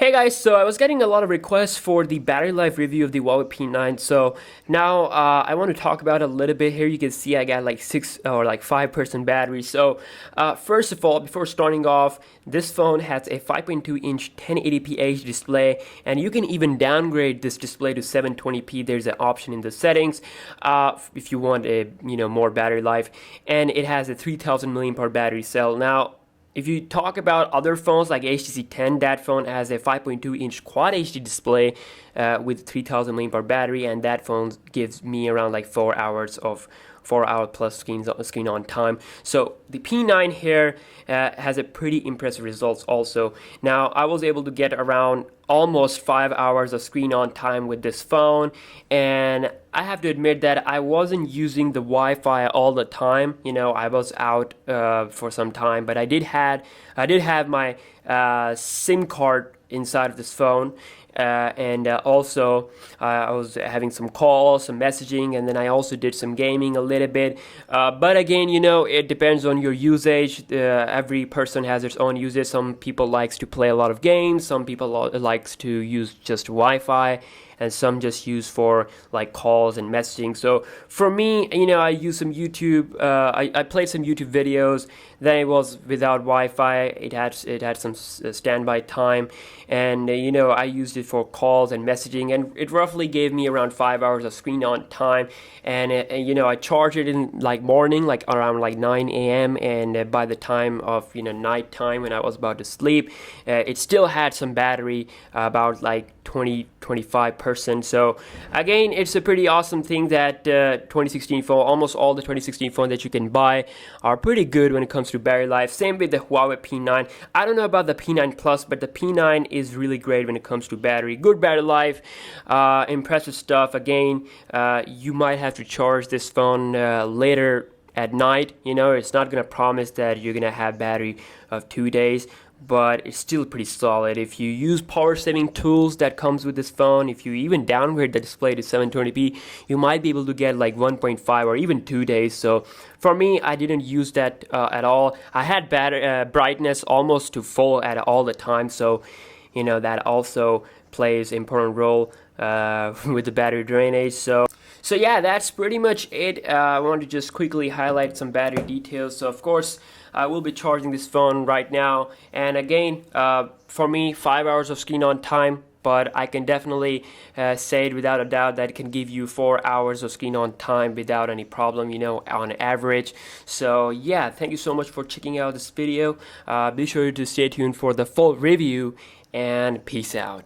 Hey guys, so I was getting a lot of requests for the battery life review of the Huawei P9. So now I want to talk about it a little bit. Here you can see I got like 5% battery. So first of all, before starting off, this phone has a 5.2-inch 1080p HD display, and you can even downgrade this display to 720p. There's an option in the settings if you want a more battery life, and it has a 3000 mAh battery cell. Now, if you talk about other phones like HTC 10, that phone has a 5.2-inch Quad HD display with 3000 mAh battery, and that phone gives me around like 4 hours of 4-hour plus screen on time. So the P9 here has a pretty impressive results also. Now I was able to get around almost 5 hours of screen on time with this phone, and I have to admit that I wasn't using the Wi-Fi all the time. I was out for some time, but I did have my SIM card inside of this phone, and also I was having some calls, some messaging, and then I also did some gaming a little bit. But again, it depends on your usage. Every person has their own usage. Some people likes to play a lot of games. Some people likes to use just Wi-Fi, and some just use for like calls and messaging. So for me, I use some YouTube. I played some YouTube videos. Then it was without Wi-Fi. It had some standby time, and I used it for calls and messaging, and it roughly gave me around 5 hours of screen on time. And I charged it in like morning, like around like 9 a.m. and by the time of night time when I was about to sleep, it still had some battery, about like 20-25%. So again, it's a pretty awesome thing that 2016 phone, almost all the 2016 phone that you can buy are pretty good when it comes to battery life. Same with the Huawei P9. I don't know about the P9 Plus, but the P9 is really great when it comes to battery. Good battery life, impressive stuff. Again, you might have to charge this phone later at night. It's not gonna promise that you're gonna have battery of 2 days, but it's still pretty solid. If you use power saving tools that comes with this phone, if you even downgrade the display to 720p, you might be able to get like 1.5 or even 2 days. So for me, I didn't use that at all. I had brightness almost to full at all the time, so that also plays an important role with the battery drainage. So yeah, that's pretty much it. I want to just quickly highlight some battery details. So of course, I will be charging this phone right now, and again, for me, 5 hours of screen on time, but I can definitely say it without a doubt that it can give you 4 hours of screen on time without any problem, on average. So yeah, thank you so much for checking out this video. Be sure to stay tuned for the full review, and peace out.